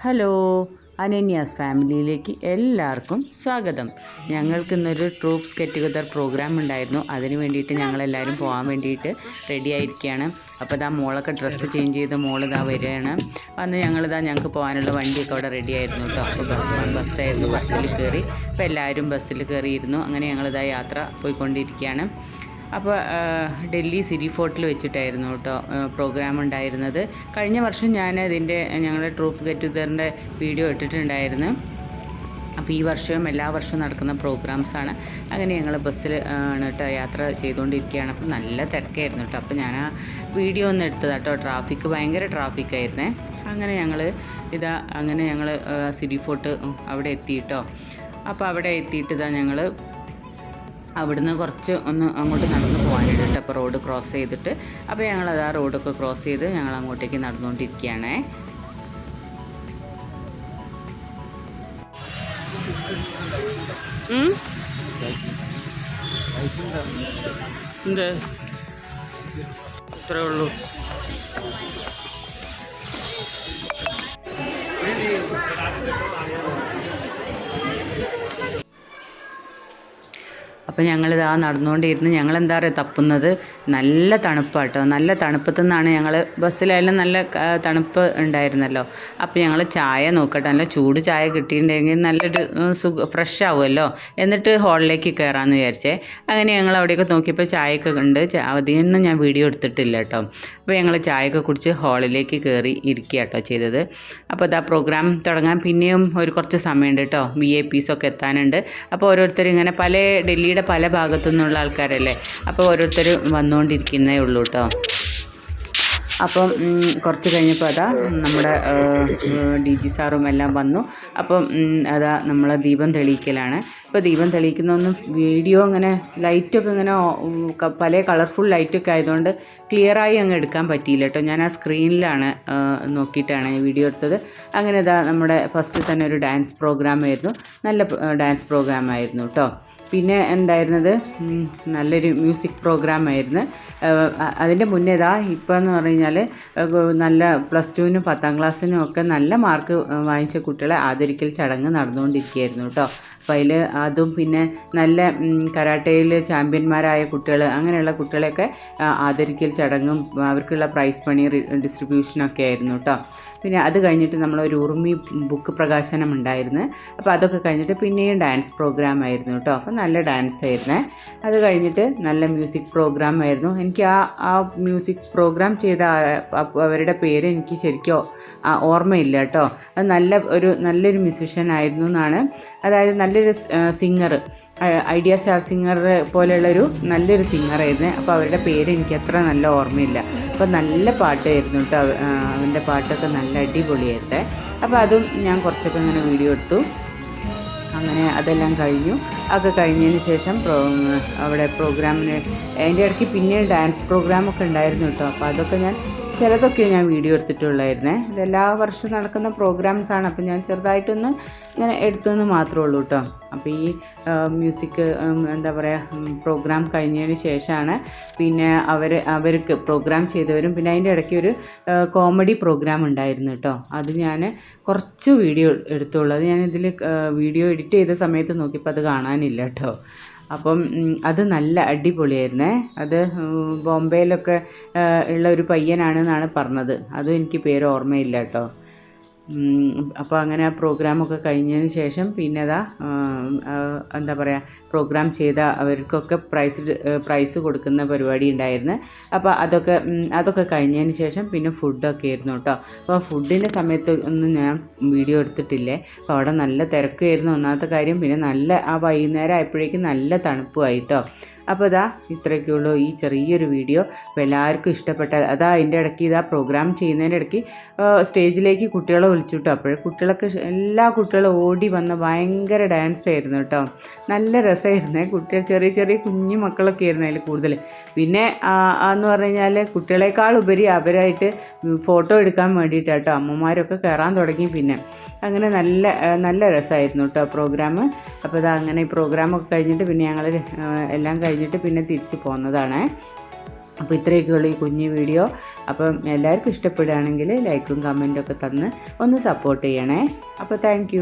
Hello, അനന്യാസ് ഫാമിലിയിലേക്ക് എല്ലാവർക്കും സ്വാഗതം. ഞങ്ങൾക്കിന്നൊരു troops get together programme ഉണ്ടായിരുന്നു. അതിന് വേണ്ടിയിട്ട് ഞങ്ങളെല്ലാവരും പോകാൻ വേണ്ടിയിട്ട് റെഡി ആയിരിക്കുകയാണ്. അപ്പോൾ ഇതാ മോളൊക്കെ ഡ്രസ്സ് ചേഞ്ച് ചെയ്ത് മോളിതാ വരികയാണ്. വന്ന് ഞങ്ങൾക്ക് പോകാനുള്ള വണ്ടിയൊക്കെ അവിടെ റെഡി ആയിരുന്നു കേട്ടോ. അപ്പോൾ ബസ്സായിരുന്നു, ബസ്സിൽ കയറി. അപ്പോൾ എല്ലാവരും ബസ്സിൽ കയറിയിരുന്നു. അങ്ങനെ ഞങ്ങളിതാ യാത്ര പോയിക്കൊണ്ടിരിക്കുകയാണ്. അപ്പോൾ ഡൽഹി സിറ്റി ഫോർട്ടിൽ വെച്ചിട്ടായിരുന്നു കേട്ടോ പ്രോഗ്രാം ഉണ്ടായിരുന്നത്. കഴിഞ്ഞ വർഷം ഞാൻ ഞങ്ങളുടെ ട്രൂപ്പ് ഗെറ്റ് ടുഗദറിൻ്റെ വീഡിയോ ഇട്ടിട്ടുണ്ടായിരുന്നു. അപ്പോൾ ഈ വർഷവും എല്ലാ വർഷവും നടക്കുന്ന പ്രോഗ്രാംസാണ്. അങ്ങനെ ഞങ്ങൾ ബസ്സിൽ ആണ് കേട്ടോ യാത്ര ചെയ്തുകൊണ്ടിരിക്കുകയാണ്. അപ്പോൾ നല്ല തിരക്കായിരുന്നു കേട്ടോ. അപ്പോൾ ഞാൻ ആ വീഡിയോ ഒന്ന് എടുത്തതാണ് കേട്ടോ. ഭയങ്കര ട്രാഫിക്കായിരുന്നേ. അങ്ങനെ ഞങ്ങൾ സിറ്റി ഫോർട്ട് അവിടെ എത്തി കേട്ടോ. അപ്പോൾ അവിടെ എത്തിയിട്ട് ഞങ്ങൾ അവിടുന്ന് കുറച്ച് ഒന്ന് അങ്ങോട്ട് നടന്ന് പോകാനായിട്ട് അപ്പോൾ റോഡ് ക്രോസ് ചെയ്തിട്ട് അപ്പോൾ ഞങ്ങളത് ആ റോഡൊക്കെ ക്രോസ് ചെയ്ത് ഞങ്ങൾ അങ്ങോട്ടേക്ക് നടന്നുകൊണ്ടിരിക്കുകയാണേ. എന്ത് ഇത്രേ ഉള്ളൂ. അപ്പോൾ ഞങ്ങളിതാ നടന്നുകൊണ്ടിരുന്ന് ഞങ്ങളെന്താ പറയുക തപ്പുന്നത് നല്ല തണുപ്പാട്ടോ. നല്ല തണുപ്പത്തു നിന്നാണ് ഞങ്ങൾ ബസ്സിലായാലും നല്ല തണുപ്പ് ഉണ്ടായിരുന്നല്ലോ. അപ്പോൾ ഞങ്ങൾ ചായ നോക്കട്ടെ, നല്ല ചൂട് ചായ കിട്ടിയിട്ടുണ്ടെങ്കിൽ നല്ലൊരു ഫ്രഷ് ആവുമല്ലോ, എന്നിട്ട് ഹോളിലേക്ക് കയറാമെന്ന് വിചാരിച്ചേ. അങ്ങനെ ഞങ്ങൾ അവിടെയൊക്കെ നോക്കിയപ്പോൾ ചായയൊക്കെ ഉണ്ട്. അതിനൊന്നും ഞാൻ വീഡിയോ എടുത്തിട്ടില്ല കേട്ടോ. അപ്പോൾ ഞങ്ങൾ ചായയൊക്കെ കുടിച്ച് ഹാളിലേക്ക് കയറി ഇരിക്കുക കേട്ടോ ചെയ്തത്. അപ്പോൾ ഇതാ പ്രോഗ്രാം തുടങ്ങാൻ പിന്നെയും കുറച്ച് സമയമുണ്ട് കേട്ടോ. VIPs ഒക്കെ എത്താനുണ്ട്. അപ്പോൾ ഓരോരുത്തർ ഇങ്ങനെ ഡൽഹിയുടെ പല ഭാഗത്തു നിന്നുള്ള ആൾക്കാരല്ലേ, അപ്പോൾ ഓരോരുത്തർ വന്നുകൊണ്ടിരിക്കുന്നേ ഉള്ളൂ കേട്ടോ. അപ്പം കുറച്ച് കഴിഞ്ഞപ്പോൾ നമ്മുടെ DG സാറും എല്ലാം വന്നു. അപ്പം നമ്മളെ ദീപം തെളിയിക്കലാണ്. ഇപ്പോൾ ദീപം തെളിയിക്കുന്നൊന്നും വീഡിയോ അങ്ങനെ ലൈറ്റൊക്കെ ഇങ്ങനെ പല കളർഫുൾ ലൈറ്റൊക്കെ ആയതുകൊണ്ട് ക്ലിയറായി അങ്ങ് എടുക്കാൻ പറ്റിയില്ല കേട്ടോ. ഞാൻ ആ സ്ക്രീനിലാണ് നോക്കിയിട്ടാണ് വീഡിയോ എടുത്തത്. അങ്ങനെ നമ്മുടെ ഫസ്റ്റ് തന്നെ ഒരു ഡാൻസ് പ്രോഗ്രാമായിരുന്നു. നല്ല ഡാൻസ് പ്രോഗ്രാമായിരുന്നു കേട്ടോ. പിന്നെ ഉണ്ടായിരുന്നത് നല്ലൊരു മ്യൂസിക് പ്രോഗ്രാമായിരുന്നു. അതിൻ്റെ മുന്നേ ഇപ്പോൾ എന്ന് പറഞ്ഞു കഴിഞ്ഞാൽ നല്ല +2-നും 10ാം ക്ലാസ്സിനും ഒക്കെ നല്ല മാർക്ക് വാങ്ങിച്ച കുട്ടികളെ ആദരിക്കൽ ചടങ്ങ് നടന്നുകൊണ്ടിരിക്കുകയായിരുന്നു കേട്ടോ. അപ്പോൾ അതും പിന്നെ നല്ല കരാട്ടയിൽ ചാമ്പ്യന്മാരായ കുട്ടികൾ, അങ്ങനെയുള്ള കുട്ടികളെയൊക്കെ ആദരിക്കൽ ചടങ്ങും അവർക്കുള്ള പ്രൈസ് മണി ഡിസ്ട്രിബ്യൂഷനൊക്കെ ആയിരുന്നു കേട്ടോ. പിന്നെ അത് കഴിഞ്ഞിട്ട് നമ്മളൊരു ഉറുമി ബുക്ക് പ്രകാശനം ഉണ്ടായിരുന്നു. അപ്പോൾ അതൊക്കെ കഴിഞ്ഞിട്ട് പിന്നെയും ഡാൻസ് പ്രോഗ്രാം ആയിരുന്നു കേട്ടോ. അപ്പോൾ നല്ല ഡാൻസ് ആയിരുന്നേ. അത് കഴിഞ്ഞിട്ട് നല്ല മ്യൂസിക് പ്രോഗ്രാം ആയിരുന്നു. എനിക്ക് ആ മ്യൂസിക് പ്രോഗ്രാം ചെയ്ത അവരുടെ പേര് എനിക്ക് ശരിക്കും ഓർമ്മയില്ല കേട്ടോ. അത് നല്ലൊരു മ്യൂസിഷ്യൻ ആയിരുന്നു എന്നാണ്, അതായത് നല്ലൊരു സിംഗർ, ഐഡിയ സ്റ്റാർ സിംഗർ പോലെയുള്ളൊരു നല്ലൊരു സിംഗറായിരുന്നു. അപ്പോൾ അവരുടെ പേര് എനിക്ക് അത്ര നല്ല ഓർമ്മയില്ല. അപ്പോൾ നല്ല പാട്ടായിരുന്നു കേട്ടോ. അവൻ്റെ പാട്ടൊക്കെ നല്ല അടിപൊളിയായിരുന്നേ. അപ്പോൾ അതും ഞാൻ കുറച്ചൊക്കെ ഇങ്ങനെ വീഡിയോ എടുത്തു. അങ്ങനെ അതെല്ലാം കഴിഞ്ഞു. അതൊക്കെ കഴിഞ്ഞതിന് ശേഷം അവിടെ പ്രോഗ്രാമിന് അതിൻ്റെ ഇടയ്ക്ക് പിന്നെ ഡാൻസ് പ്രോഗ്രാമൊക്കെ ഉണ്ടായിരുന്നു കേട്ടോ. അപ്പോൾ അതൊക്കെ ചിലതൊക്കെ ഞാൻ വീഡിയോ എടുത്തിട്ടുള്ളായിരുന്നേ. ഇതെല്ലാ വർഷവും നടക്കുന്ന പ്രോഗ്രാംസാണ്. അപ്പോൾ ഞാൻ ചെറുതായിട്ടൊന്ന് ഇങ്ങനെ എടുത്തതെന്ന് മാത്രമേ ഉള്ളൂ കേട്ടോ. അപ്പോൾ ഈ മ്യൂസിക് പ്രോഗ്രാം കഴിഞ്ഞതിന് ശേഷമാണ് പിന്നെ അവർക്ക് പ്രോഗ്രാം ചെയ്തവരും പിന്നെ അതിൻ്റെ ഇടയ്ക്ക് ഒരു കോമഡി പ്രോഗ്രാം ഉണ്ടായിരുന്നു കേട്ടോ. അത് ഞാൻ കുറച്ച് വീഡിയോ എടുത്തുള്ളൂ. അത് ഞാനിതിൽ വീഡിയോ എഡിറ്റ് ചെയ്ത സമയത്ത് നോക്കിയപ്പോൾ അത് കാണാനില്ല കേട്ടോ. അപ്പം അത് നല്ല അടിപൊളിയായിരുന്നേ. അത് ബോംബെയിലൊക്കെ ഉള്ള ഒരു പയ്യനാണെന്നാണ് പറഞ്ഞത്. അതും എനിക്ക് പേര് ഓർമ്മയില്ല കേട്ടോ. അപ്പോൾ അങ്ങനെ ആ പ്രോഗ്രാമൊക്കെ കഴിഞ്ഞതിന് ശേഷം പിന്നെ പ്രോഗ്രാം ചെയ്ത അവർക്കൊക്കെ പ്രൈസ് കൊടുക്കുന്ന പരിപാടി ഉണ്ടായിരുന്നു. അപ്പോൾ അതൊക്കെ കഴിഞ്ഞതിന് ശേഷം പിന്നെ ഫുഡൊക്കെ ആയിരുന്നു കേട്ടോ. അപ്പോൾ ഫുഡിൻ്റെ സമയത്ത് ഒന്നും ഞാൻ വീഡിയോ എടുത്തിട്ടില്ലേ. അപ്പോൾ അവിടെ നല്ല തിരക്കായിരുന്നു ഒന്നാമത്തെ കാര്യം. പിന്നെ നല്ല ആ വൈകുന്നേരം ആയപ്പോഴേക്കും നല്ല തണുപ്പുമായി കേട്ടോ. അപ്പോൾ ഇത്രയൊക്കെയുള്ളൂ ഈ ചെറിയൊരു വീഡിയോ. അപ്പോൾ എല്ലാവർക്കും ഇഷ്ടപ്പെട്ടാൽ അതിൻ്റെ ഇടയ്ക്ക് പ്രോഗ്രാം ചെയ്യുന്നതിൻ്റെ ഇടയ്ക്ക് സ്റ്റേജിലേക്ക് കുട്ടികളെ വിളിച്ചു കേട്ടോ. അപ്പോൾ എല്ലാ കുട്ടികളും ഓടി വന്ന് ഭയങ്കര ഡാൻസ് ആയിരുന്നു കേട്ടോ. നല്ല രസമായിരുന്നേ. കുട്ടികൾ ചെറിയ കുഞ്ഞു മക്കളൊക്കെ ആയിരുന്നു അതിൽ കൂടുതൽ. പിന്നെ എന്ന് പറഞ്ഞു കഴിഞ്ഞാൽ കുട്ടികളെക്കാൾ ഉപരി അവരായിട്ട് ഫോട്ടോ എടുക്കാൻ വേണ്ടിയിട്ടാണ് കേട്ടോ അമ്മമാരൊക്കെ കയറാൻ തുടങ്ങി. പിന്നെ അങ്ങനെ നല്ല രസമായിരുന്നു കേട്ടോ പ്രോഗ്രാം. അപ്പോൾ അങ്ങനെ ഈ പ്രോഗ്രാമൊക്കെ കഴിഞ്ഞിട്ട് പിന്നെ ഞങ്ങൾ എല്ലാം കഴിഞ്ഞിട്ട് പിന്നെ തിരിച്ച് പോന്നതാണ്. അപ്പോൾ ഇത്രയൊക്കെയുള്ള ഈ കുഞ്ഞു വീഡിയോ. അപ്പം എല്ലാവർക്കും ഇഷ്ടപ്പെടുകയാണെങ്കിൽ ലൈക്കും കമൻറ്റും ഒക്കെ തന്ന് ഒന്ന് സപ്പോർട്ട് ചെയ്യണേ. അപ്പോൾ thank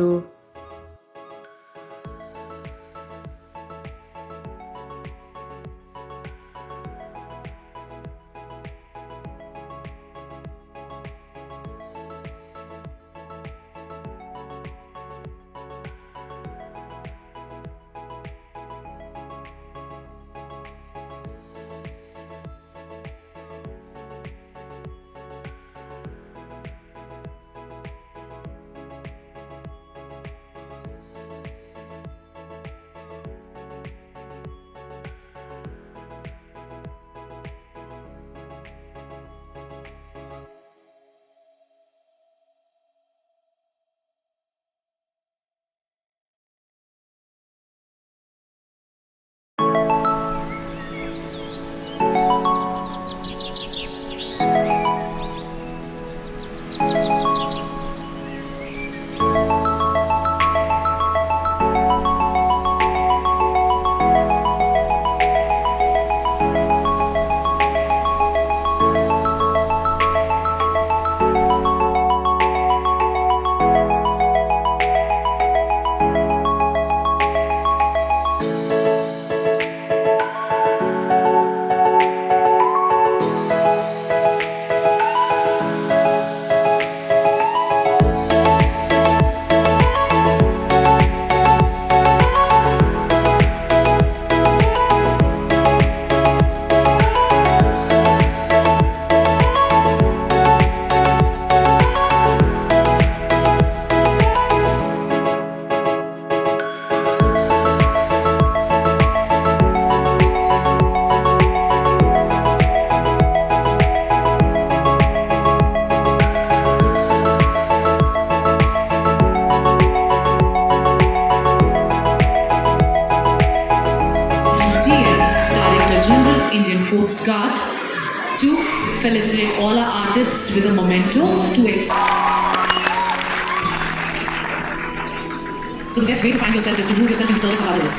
Indian Coast Guard to felicitate all our artists with a memento to So the best way to find yourself is to lose yourself in the service of others.